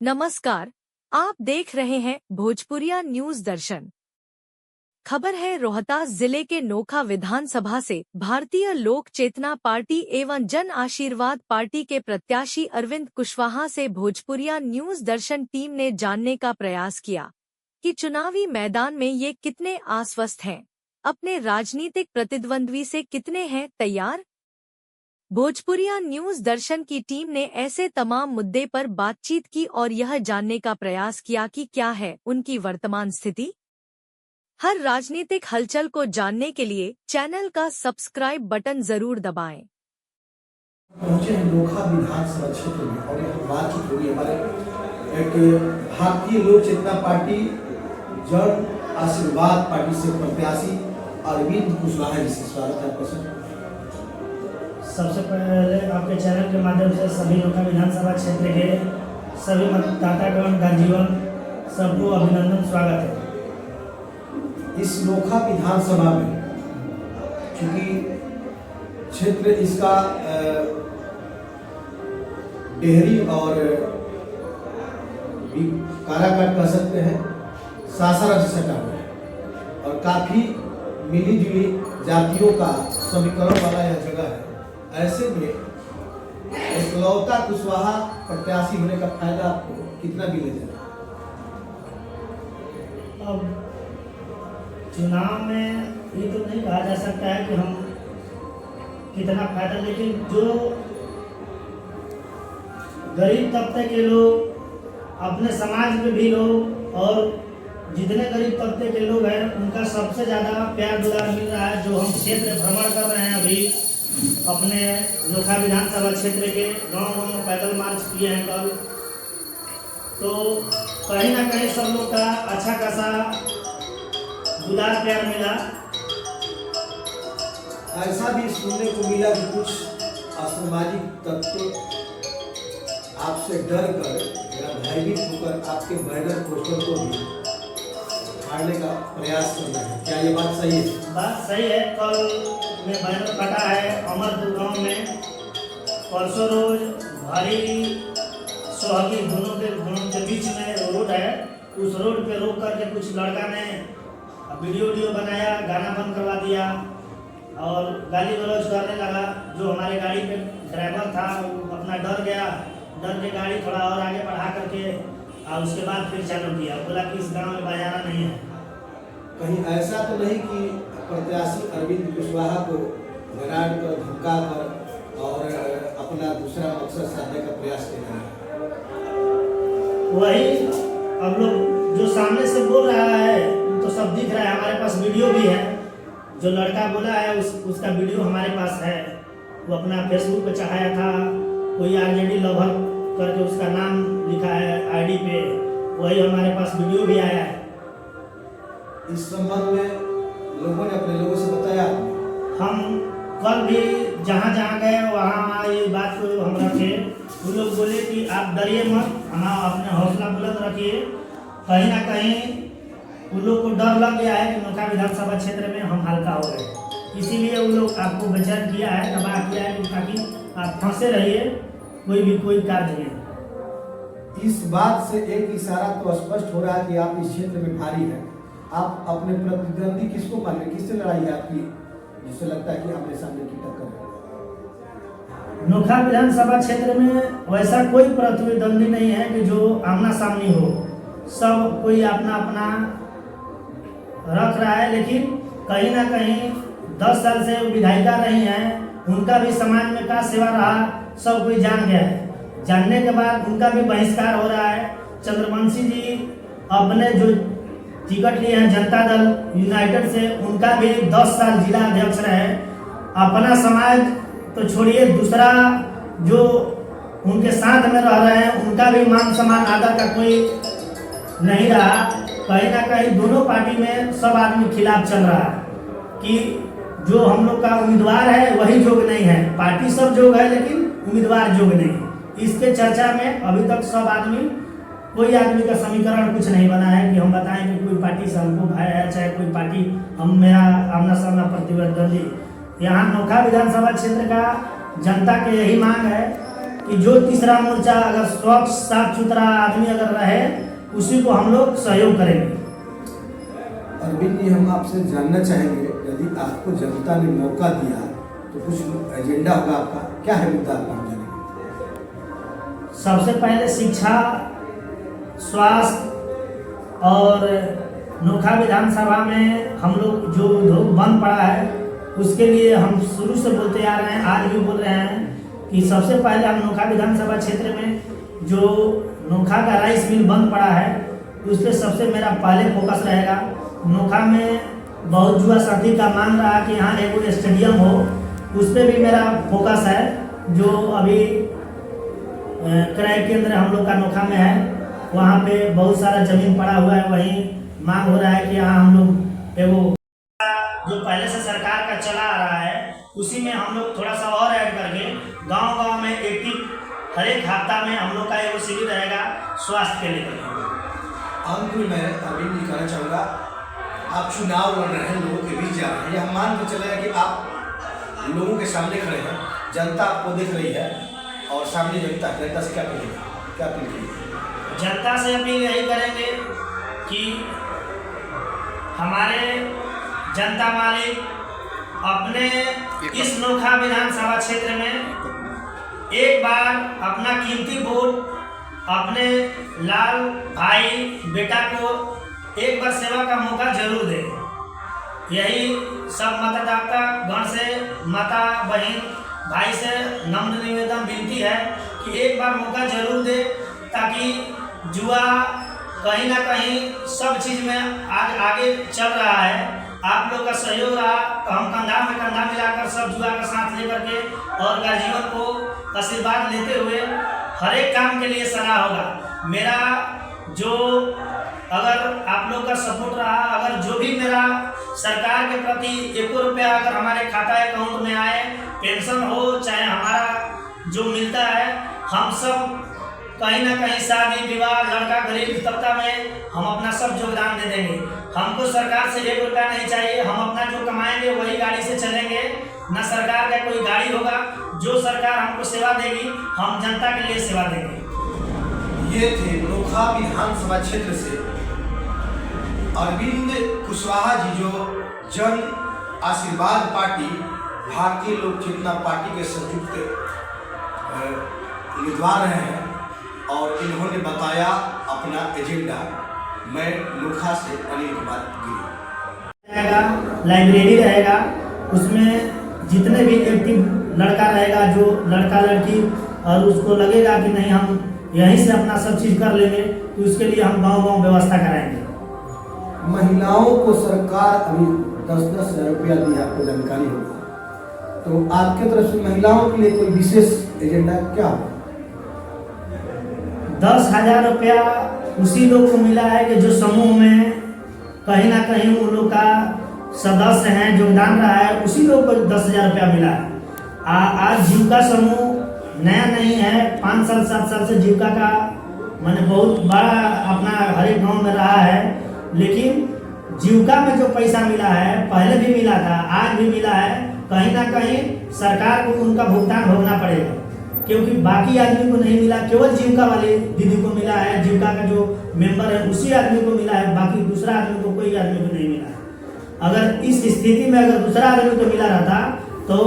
नमस्कार, आप देख रहे हैं भोजपुरिया न्यूज दर्शन। खबर है, रोहतास जिले के नोखा विधानसभा से भारतीय लोक चेतना पार्टी एवं जन आशीर्वाद पार्टी के प्रत्याशी अरविंद कुशवाहा से भोजपुरिया न्यूज दर्शन टीम ने जानने का प्रयास किया कि चुनावी मैदान में ये कितने आश्वस्त हैं, अपने राजनीतिक प्रतिद्वंद्वी से कितने हैं तैयार। भोजपुरिया न्यूज दर्शन की टीम ने ऐसे तमाम मुद्दे पर बातचीत की और यह जानने का प्रयास किया कि क्या है उनकी वर्तमान स्थिति। हर राजनीतिक हलचल को जानने के लिए चैनल का सब्सक्राइब बटन जरूर दबाएं। पहुंचे हैं नोखा विधानसभा क्षेत्र में और यहाँ बातचीत होगी हमारे एक भारतीय लोक चेतना पार्टी जन आशीर्वाद पार्टी से प्रत्याशी अरविंद कुशवाहा जी से। स्वागत है आपका। सबसे पहले आपके चैनल के माध्यम से सभी नोखा विधानसभा क्षेत्र के सभी मतदातागण गांजीवन सबको अभिनंदन, स्वागत है इस नोखा विधानसभा में। क्योंकि क्षेत्र इसका डेहरी और काराकाट कह सकते हैं, सासाराम से सटा हुआ है और काफी मिली जुली जातियों का समीकरण वाला यह जगह है। ऐसे में इकलौता कुशवाहा प्रत्याशी होने का फायदा आपको कितना मिलेगा? अब चुनाव में ये तो नहीं कहा जा सकता है कि हम कितना फायदा, लेकिन जो गरीब तबके के लोग, अपने समाज में भी लोग और जितने गरीब तबके के लोग हैं उनका सबसे ज़्यादा प्यार दुलार मिल रहा है। जो हम क्षेत्र भ्रमण कर रहे हैं अभी अपने नोखा विधानसभा क्षेत्र के गांव में पैदल मार्च किए हैं कल, तो कहीं ना कहीं सब लोग का अच्छा खासा दुलार प्यार मिला। ऐसा भी सुनने को मिला कि कुछ असामाजिक तत्व आपसे डर कर या भयभीत होकर आपके बैनर पोस्टर को भी फाड़ने का प्रयास कर रहे हैं। क्या ये बात सही है? बात सही है। कल में बैनर कटा है अमरपुर गांव में। परसों रोज भारी सोहागी दोनों के बीच में रोड है, उस रोड पे रोक करके कुछ लड़का ने वीडियो बनाया, गाना बंद करवा दिया और गाली गलौज करने लगा। जो हमारे गाड़ी पे ड्राइवर था वो अपना डर गया, डर के गाड़ी थोड़ा और आगे बढ़ा करके और उसके बाद फिर चालू किया, बोला कि इस गांव में बाजारा नहीं है। कहीं ऐसा तो नहीं कि प्रत्याशी अरविंद कुशवाहा को घराट कर, धमका कर और अपना दूसरा मकसद साधने का प्रयास कर रहे हैं? वही अब लोग जो सामने से बोल रहा है तो सब दिख रहा है, हमारे पास वीडियो भी है। जो लड़का बोला है उसका वीडियो हमारे पास है। वो अपना फेसबुक पे चढ़ाया था, कोई आरजेडी लवर करके उसका नाम लिखा है आईडी पे, वही हमारे पास वीडियो भी आया है। इस संबंध में लोगों ने अपने लोगों से बताया? हम कल भी जहाँ गए वहाँ ये बात को हम रखे। वो लोग बोले कि आप डरिए मत, हम अपने हौसला बुलंद रखिए। कहीं ना कहीं उन लोग को डर लग गया है कि नोखा विधानसभा क्षेत्र में हम हल्का हो गए, इसीलिए वो लोग आपको बेचैन किया है, तबाह किया है ताकि आप फंसे रहिए, कोई कार्य नहीं। इस बात से एक इशारा तो स्पष्ट हो रहा है कि आप इस क्षेत्र में भारी हैं। आप अपने प्रतिद्वंदी किसको माने, किससे लड़ाई है आपकी जिससे लगता है कि आमने सामने की टक्कर है? नोखा विधानसभा क्षेत्र में वैसा कोई प्रतिद्वंदी नहीं है कि जो आमना सामनी हो। सब कोई अपना अपना रख रहा है, लेकिन कहीं ना कहीं 10 साल से विधायिका रही हैं, उनका भी समाज में क्या सेवा रहा सब कोई जान गया है। जानने के बाद उनका भी बहिष्कार हो रहा है। चंद्रवंशी जी अपने जो टिकट लिए हैं जनता दल यूनाइटेड से, उनका भी 10 साल जिला अध्यक्ष रहे। अपना समाज तो छोड़िए, दूसरा जो उनके साथ में रह रहे हैं उनका भी मान सम्मान आदर का कोई नहीं रहा। कहीं ना कहीं दोनों पार्टी में सब आदमी खिलाफ चल रहा है कि जो हम लोग का उम्मीदवार है वही जोग नहीं है। पार्टी सब जोग है लेकिन उम्मीदवार जोग नहीं। इसके चर्चा में अभी तक सब आदमी, कोई आदमी का समीकरण कुछ नहीं बना है कि हम बताएं कि कोई पार्टी से हमको भय है, चाहे कोई पार्टी हम मेरा आमना सामना प्रतिद्वंदी। यहाँ नोखा विधानसभा क्षेत्र का जनता की यही मांग है कि जो तीसरा मोर्चा अगर स्वच्छ साफ सुथरा आदमी अगर रहे उसी को हम लोग सहयोग करेंगे। अरविंद जी, हम आपसे जानना चाहेंगे, यदि आपको जनता ने मौका दिया तो कुछ एजेंडा होगा आपका, क्या है मुद्दा आपका हम जानेंगे। सबसे पहले शिक्षा, स्वास्थ्य और नोखा विधानसभा में हम लोग जो उद्योग बंद पड़ा है उसके लिए हम शुरू से बोलते आ रहे हैं, आज भी बोल रहे हैं कि सबसे पहले हम नोखा विधानसभा क्षेत्र में जो नोखा का राइस मिल बंद पड़ा है उस पर सबसे मेरा पहले फोकस रहेगा। नोखा में बहुत जुआ साथी का मांग रहा कि यहाँ एक स्टेडियम हो, उस पर भी मेरा फोकस है। जो अभी क्रय केंद्र हम लोग का नोखा में है, वहाँ पे बहुत सारा जमीन पड़ा हुआ है, वहीं मांग हो रहा है कि यहाँ हम लोग एगो जो पहले से सरकार का चला आ रहा है उसी में हम लोग थोड़ा सा और ऐड करके गांव-गांव में एक हर एक हफ्ता में हम लोग का एगो शिविर रहेगा स्वास्थ्य के लिए। अंत में मैं अरविंद जी कहना चाहूँगा, आप चुनाव लड़ रहे हैं, लोगों के बीच जा रहे हैं, यह मान के चले कि आप लोगों के सामने खड़े हैं, जनता आपको देख रही है और सामने जनता से क्या अपील करेंगे? जनता से अपील यही करेंगे कि हमारे जनता मालिक अपने इस नोखा विधानसभा क्षेत्र में एक बार अपना कीमती वोट अपने लाल भाई बेटा को एक बार सेवा का मौका जरूर दे। यही सब मतदाता गण से, माता बहन भाई से नम्र निवेदन विनती है कि एक बार मौका जरूर दे, ताकि जुआ कहीं ना कहीं सब चीज़ में आज आगे चल रहा है। आप लोग का सहयोग रहा तो हम कंधा में कंधा मिलाकर सब जुआ का साथ लेकर के और गार्जियन को आशीर्वाद लेते हुए हर एक काम के लिए सलाह होगा। मेरा जो अगर आप लोग का सपोर्ट रहा, अगर जो भी मेरा सरकार के प्रति 1 रुपया अगर हमारे खाता अकाउंट में आए, पेंशन हो चाहे हमारा जो मिलता है, हम सब कहीं ना कहीं शादी विवाह, लड़का गरीब तबका में हम अपना सब योगदान दे देंगे। हमको सरकार से 1 रुपया नहीं चाहिए, हम अपना जो कमाएंगे वही गाड़ी से चलेंगे, न सरकार का कोई गाड़ी होगा। जो सरकार हमको सेवा देगी हम जनता के लिए सेवा देंगे। ये थे नोखा विधानसभा क्षेत्र से अरविंद कुशवाहा जी, जो जन आशीर्वाद पार्टी भारतीय लोक चेतना पार्टी के संयुक्त उम्मीदवार रहे हैं और इन्होंने बताया अपना एजेंडा। मैं नोखा से अनिल कुमार गिरी। रहेगा, लाइब्रेरी रहेगा, उसमें जितने भी एक्टिव लड़का रहेगा, जो लड़का लड़की और उसको लगेगा कि नहीं हम यहीं से अपना सब चीज़ कर लेंगे, तो उसके लिए हम गांव-गांव व्यवस्था कराएंगे। महिलाओं को सरकार अभी 10-10 हज़ार रुपया दी, आपको जानकारी होगा, तो आपके तरफ से महिलाओं के लिए कोई विशेष एजेंडा क्या होगा? 10,000 रुपया उसी लोग को मिला है कि जो समूह में कहीं ना कहीं उन लोग का सदस्य हैं, योगदान रहा है, उसी लोग को 10,000 रुपया मिला है। आज जीविका समूह नया नहीं है, 5 साल 7 साल से जीविका का मैंने बहुत बड़ा अपना हर एक गाँव में रहा है, लेकिन जीविका में जो पैसा मिला है पहले भी मिला था, आज भी मिला है, कहीं ना कहीं सरकार को उनका भुगतान भोगना पड़ेगा, क्योंकि बाकी आदमी को नहीं मिला, केवल जीविका वाले दीदी को मिला है, जीविका का जो मेंबर है उसी आदमी को मिला है, बाकी दूसरा आदमी को कोई आदमी को नहीं मिला है। अगर इस स्थिति में अगर दूसरा आदमी को मिला रहता तो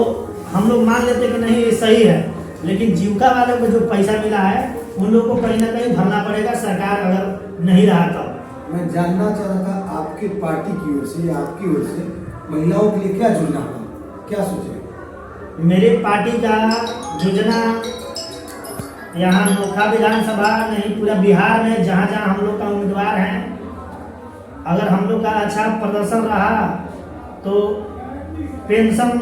हम लोग मान लेते कि नहीं ये सही है, लेकिन जीविका वाले को जो पैसा मिला है उन लोग को कहीं ना कहीं भरना पड़ेगा, सरकार अगर नहीं रहा तो। मैं जानना चाह रहा था आपकी पार्टी की ओर से या आपकी ओर से महिलाओं के लिए क्या योजना होगा, क्या सोचे? मेरे पार्टी का योजना यहाँ नोखा विधानसभा नहीं पूरा बिहार में जहाँ जहाँ हम लोग का उम्मीदवार हैं, अगर हम लोग का अच्छा प्रदर्शन रहा तो पेंशन